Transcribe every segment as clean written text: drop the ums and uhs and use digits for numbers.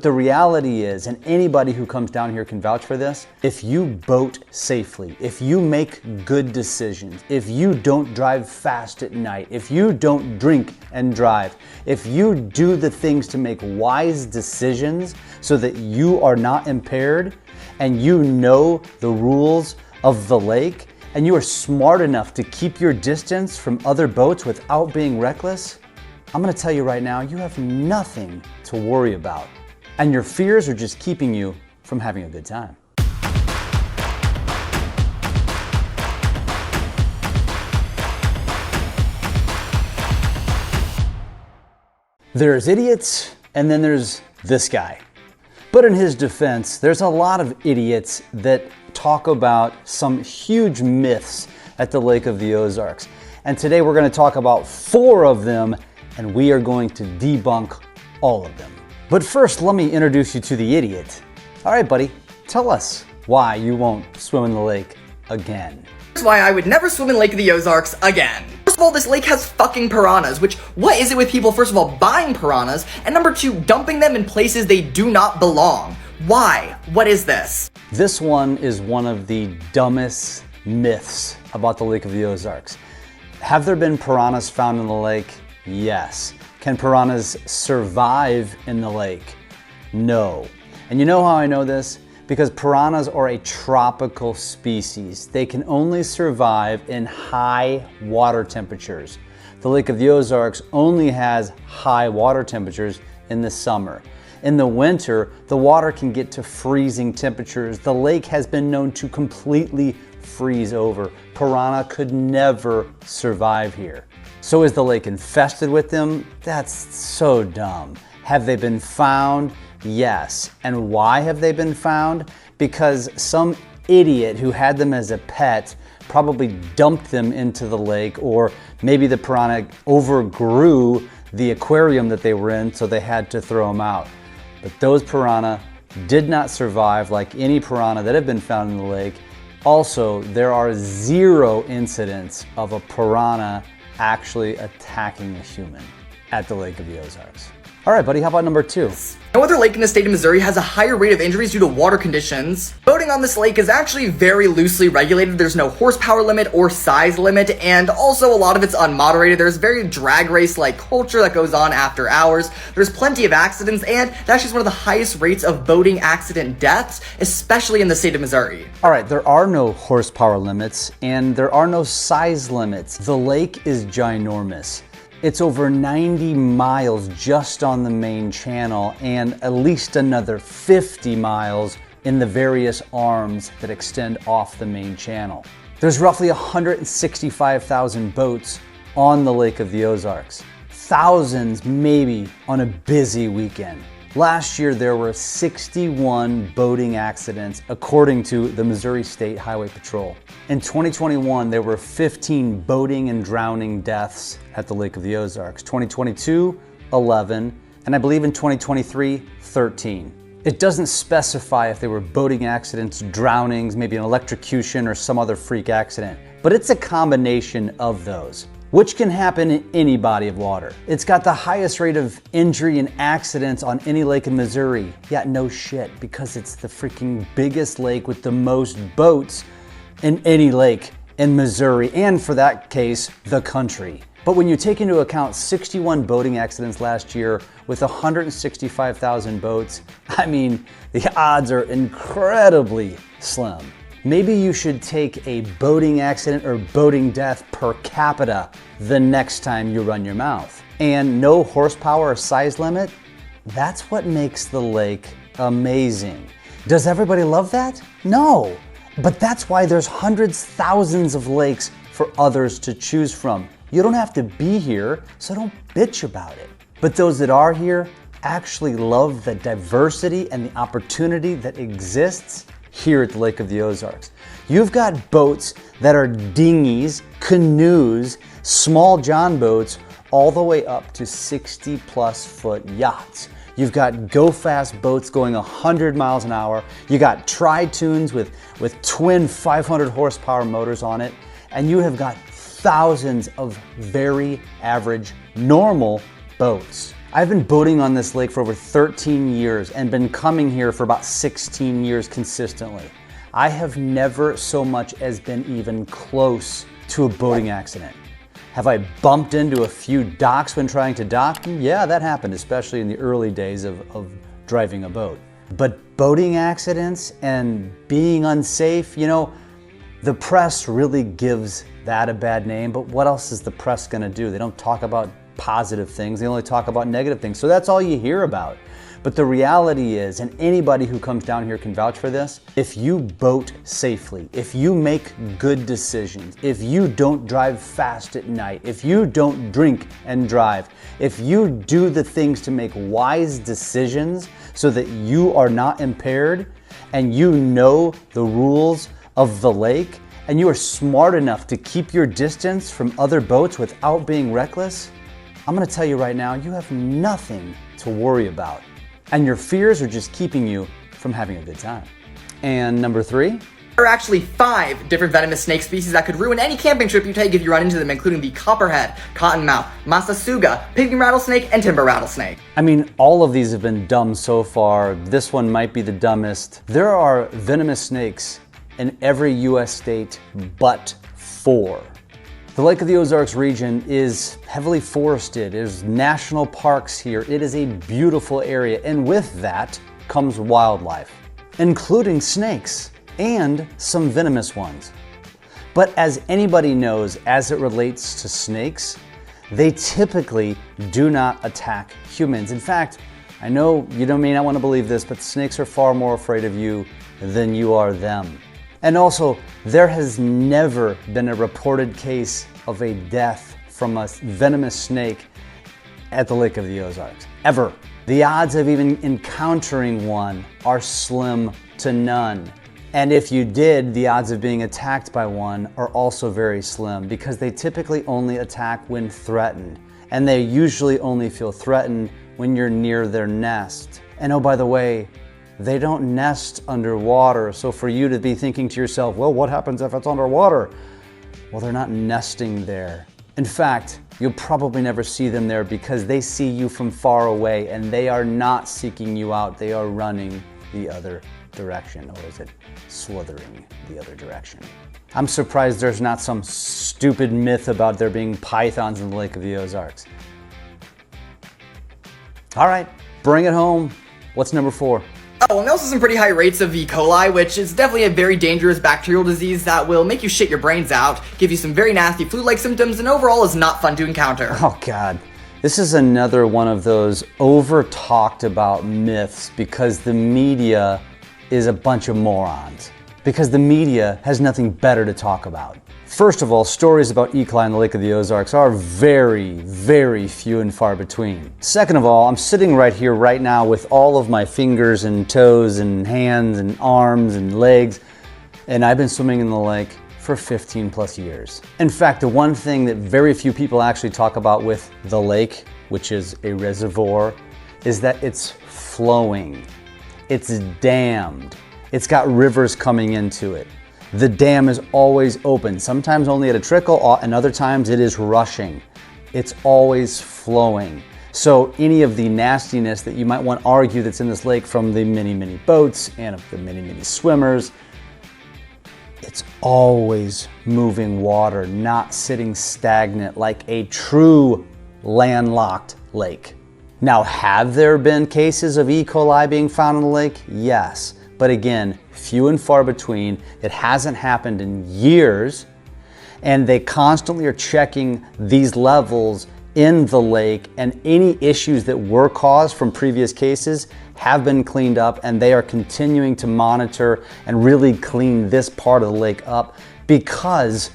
The reality is, and anybody who comes down here can vouch for this, if you boat safely, if you make good decisions, if you don't drive fast at night, if you don't drink and drive, if you do the things to make wise decisions so that you are not impaired and you know the rules of the lake and you are smart enough to keep your distance from other boats without being reckless, I'm gonna tell you right now, you have nothing to worry about. And your fears are just keeping you from having a good time. There's idiots, and then there's this guy. But in his defense, there's a lot of idiots that talk about some huge myths at the Lake of the Ozarks. And today we're going to talk about 4 of them, and we are going to debunk all of them. But first, let me introduce you to the idiot. All right, buddy, tell us why you won't swim in the lake again. Here's why I would never swim in Lake of the Ozarks again. First of all, this lake has fucking piranhas, which, what is it with people, first of all, buying piranhas, and number 2, dumping them in places they do not belong? Why? What is this? This one is one of the dumbest myths about the Lake of the Ozarks. Have there been piranhas found in the lake? Yes. Can piranhas survive in the lake? No. And you know how I know this? Because piranhas are a tropical species. They can only survive in high water temperatures. The Lake of the Ozarks only has high water temperatures in the summer. In the winter, the water can get to freezing temperatures. The lake has been known to completely freeze over. Piranha could never survive here. So is the lake infested with them? That's so dumb. Have they been found? Yes. And why have they been found? Because some idiot who had them as a pet probably dumped them into the lake, or maybe the piranha overgrew the aquarium that they were in, so they had to throw them out. But those piranha did not survive like any piranha that have been found in the lake. Also, there are 0 incidents of a piranha actually attacking a human at the Lake of the Ozarks. All right, buddy, how about number 2? No other lake in the state of Missouri has a higher rate of injuries due to water conditions. Boating on this lake is actually very loosely regulated. There's no horsepower limit or size limit, and also a lot of it's unmoderated. There's very drag race-like culture that goes on after hours. There's plenty of accidents, and it's actually one of the highest rates of boating accident deaths, especially in the state of Missouri. All right, there are no horsepower limits, and there are no size limits. The lake is ginormous. It's over 90 miles just on the main channel, and at least another 50 miles in the various arms that extend off the main channel. There's roughly 165,000 boats on the Lake of the Ozarks. Thousands maybe on a busy weekend. Last year there were 61 boating accidents according to the Missouri State Highway Patrol. In 2021 there were 15 boating and drowning deaths at the Lake of the Ozarks. 2022, 11, and I believe in 2023, 13. It doesn't specify if they were boating accidents, drownings, maybe an electrocution or some other freak accident, but it's a combination of those, which can happen in any body of water. It's got the highest rate of injury and accidents on any lake in Missouri. Yeah, no shit, because it's the freaking biggest lake with the most boats in any lake in Missouri, and for that case, the country. But when you take into account 61 boating accidents last year with 165,000 boats, I mean, the odds are incredibly slim. Maybe you should take a boating accident or boating death per capita the next time you run your mouth. And no horsepower or size limit? That's what makes the lake amazing. Does everybody love that? No. But that's why there's hundreds, thousands of lakes for others to choose from. You don't have to be here, so don't bitch about it. But those that are here actually love the diversity and the opportunity that exists here at the Lake of the Ozarks. You've got boats that are dinghies, canoes, small john boats, all the way up to 60+ foot yachts. You've got go-fast boats going 100 miles an hour. You got tri-tunes with twin 500 horsepower motors on it. And you have got thousands of very average, normal boats. I've been boating on this lake for over 13 years and been coming here for about 16 years consistently. I have never so much as been even close to a boating accident. Have I bumped into a few docks when trying to dock? Yeah, that happened, especially in the early days of driving a boat. But boating accidents and being unsafe, you know, the press really gives that a bad name, but what else is the press gonna do? They don't talk about positive things, they only talk about negative things. So that's all you hear about. But the reality is, and anybody who comes down here can vouch for this, if you boat safely, if you make good decisions, if you don't drive fast at night, if you don't drink and drive, if you do the things to make wise decisions so that you are not impaired and you know the rules of the lake and you are smart enough to keep your distance from other boats without being reckless, I'm gonna tell you right now, you have nothing to worry about. And your fears are just keeping you from having a good time. And number 3? There are actually 5 different venomous snake species that could ruin any camping trip you take if you run into them, including the copperhead, cottonmouth, masasuga, pygmy rattlesnake, and timber rattlesnake. I mean, all of these have been dumb so far. This one might be the dumbest. There are venomous snakes in every US state but 4. The Lake of the Ozarks region is heavily forested. There's national parks here. It is a beautiful area, and with that comes wildlife, including snakes and some venomous ones. But as anybody knows, as it relates to snakes, they typically do not attack humans. In fact, I know you may not want to believe this, but snakes are far more afraid of you than you are them. And also, there has never been a reported case of a death from a venomous snake at the Lake of the Ozarks, ever. The odds of even encountering one are slim to none. And if you did, the odds of being attacked by one are also very slim because they typically only attack when threatened. And they usually only feel threatened when you're near their nest. And oh, by the way, they don't nest underwater, so for you to be thinking to yourself, well, what happens if it's underwater? Well, they're not nesting there. In fact, you'll probably never see them there because they see you from far away and they are not seeking you out, they are running the other direction, or is it slithering the other direction? I'm surprised there's not some stupid myth about there being pythons in the Lake of the Ozarks. All right, bring it home. What's number 4? Oh, and also some pretty high rates of E. coli, which is definitely a very dangerous bacterial disease that will make you shit your brains out, give you some very nasty flu-like symptoms, and overall is not fun to encounter. Oh God, this is another one of those over-talked about myths because the media is a bunch of morons. Because the media has nothing better to talk about. First of all, stories about E. coli in the Lake of the Ozarks are very, very few and far between. Second of all, I'm sitting right here right now with all of my fingers and toes and hands and arms and legs, and I've been swimming in the lake for 15 plus years. In fact, the one thing that very few people actually talk about with the lake, which is a reservoir, is that it's flowing. It's dammed. It's got rivers coming into it. The dam is always open, sometimes only at a trickle, and other times it is rushing. It's always flowing. So any of the nastiness that you might want to argue that's in this lake from the many, many boats and of the many, many swimmers, it's always moving water, not sitting stagnant like a true landlocked lake. Now, have there been cases of E. coli being found in the lake? Yes. But again, few and far between. It hasn't happened in years, and they constantly are checking these levels in the lake, and any issues that were caused from previous cases have been cleaned up, and they are continuing to monitor and really clean this part of the lake up because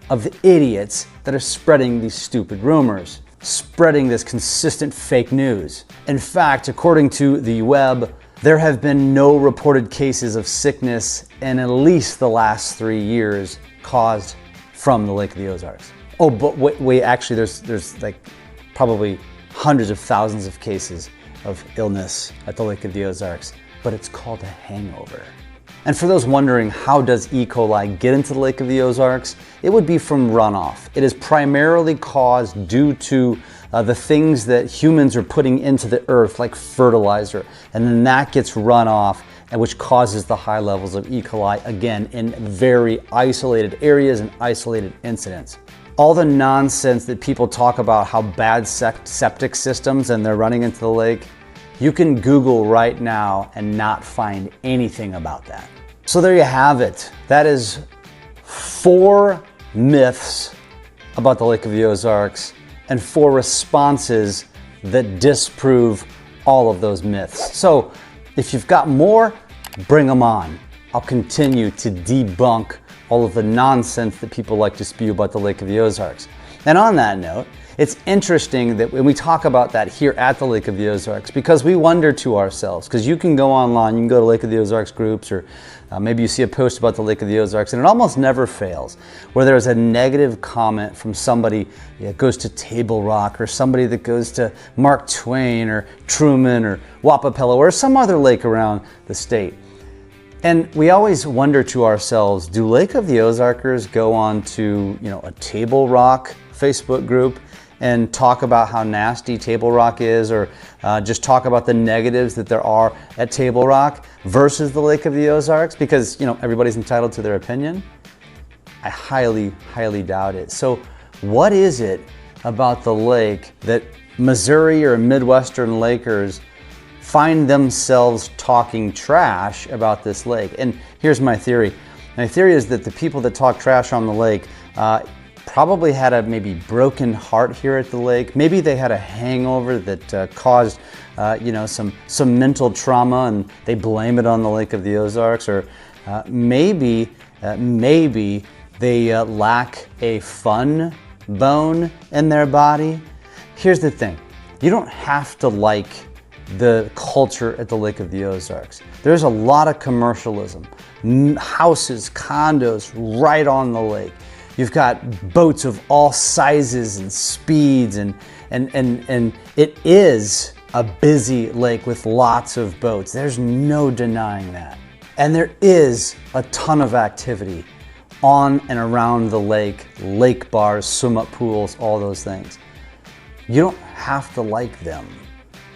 of the idiots that are spreading these stupid rumors, spreading this consistent fake news. In fact, according to the web, there have been no reported cases of sickness in at least the last 3 years caused from the Lake of the Ozarks. Oh, but wait, actually there's like probably hundreds of thousands of cases of illness at the Lake of the Ozarks, but it's called a hangover. And for those wondering, how does E. coli get into the Lake of the Ozarks? It would be from runoff. It is primarily caused due to the things that humans are putting into the earth like fertilizer, and then that gets run off, and which causes the high levels of E. coli, again, in very isolated areas and isolated incidents. All the nonsense that people talk about how bad septic systems and they're running into the lake, you can Google right now and not find anything about that. So there you have it. That is 4 myths about the Lake of the Ozarks and 4 responses that disprove all of those myths. So if you've got more, bring them on. I'll continue to debunk all of the nonsense that people like to spew about the Lake of the Ozarks. And on that note, it's interesting that when we talk about that here at the Lake of the Ozarks, because we wonder to ourselves, because you can go online, you can go to Lake of the Ozarks groups, or maybe you see a post about the Lake of the Ozarks, and it almost never fails, where there's a negative comment from somebody that goes to Table Rock, or somebody that goes to Mark Twain, or Truman, or Wapapello, or some other lake around the state. And we always wonder to ourselves, do Lake of the Ozarkers go on to, a Table Rock Facebook group and talk about how nasty Table Rock is, or just talk about the negatives that there are at Table Rock versus the Lake of the Ozarks? Because, everybody's entitled to their opinion. I highly, highly doubt it. So what is it about the lake that Missouri or Midwestern Lakers find themselves talking trash about this lake? And here's my theory. My theory is that the people that talk trash on the lake probably had a maybe broken heart here at the lake. Maybe they had a hangover that caused some mental trauma, and they blame it on the Lake of the Ozarks. Or maybe they lack a fun bone in their body. Here's the thing. You don't have to like the culture at the Lake of the Ozarks. There's a lot of commercialism, houses, condos right on the lake. You've got boats of all sizes and speeds, and it is a busy lake with lots of boats. There's no denying that. And there is a ton of activity on and around the lake bars, swim-up pools, all those things. You don't have to like them.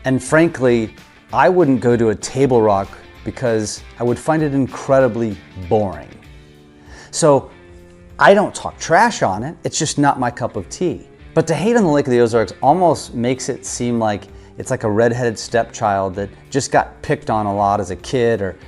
And frankly, I wouldn't go to a Table Rock because I would find it incredibly boring. So I don't talk trash on it, it's just not my cup of tea. But to hate on the Lake of the Ozarks almost makes it seem like it's like a redheaded stepchild that just got picked on a lot as a kid, or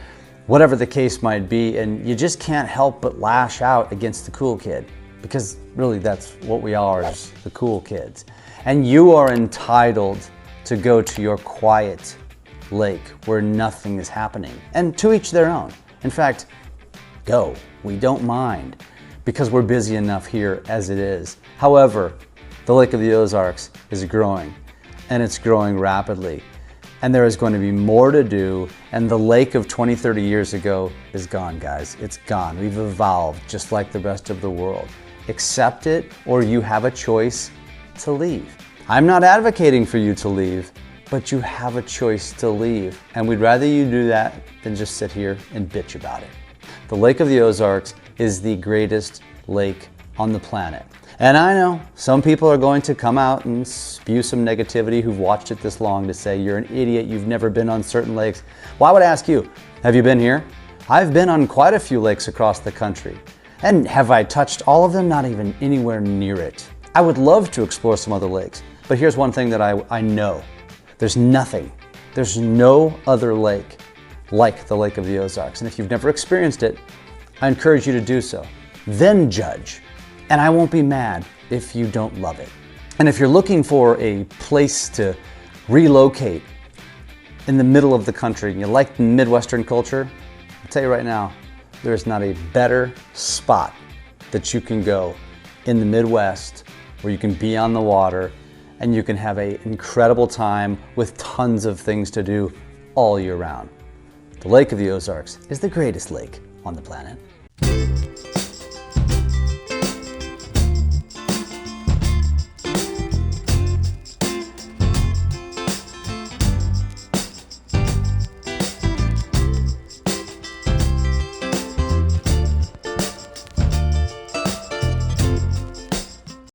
whatever the case might be, and you just can't help but lash out against the cool kid. Because really that's what we are, is the cool kids. And you are entitled to go to your quiet lake where nothing is happening. And to each their own. In fact, go. We don't mind, because we're busy enough here as it is. However, the Lake of the Ozarks is growing, and it's growing rapidly. And there is going to be more to do, and the lake of 20, 30 years ago is gone, guys. It's gone. We've evolved just like the rest of the world. Accept it, or you have a choice to leave. I'm not advocating for you to leave, but you have a choice to leave. And we'd rather you do that than just sit here and bitch about it. The Lake of the Ozarks is the greatest lake on the planet. And I know some people are going to come out and spew some negativity who've watched it this long to say, you're an idiot, you've never been on certain lakes. Well, I would ask you, have you been here? I've been on quite a few lakes across the country. And have I touched all of them? Not even anywhere near it. I would love to explore some other lakes. But here's one thing that I know. There's no other lake like the Lake of the Ozarks. And if you've never experienced it, I encourage you to do so. Then judge. And I won't be mad if you don't love it. And if you're looking for a place to relocate in the middle of the country, and you like the Midwestern culture, I'll tell you right now, there is not a better spot that you can go in the Midwest where you can be on the water and you can have an incredible time with tons of things to do all year round. The Lake of the Ozarks is the greatest lake on the planet.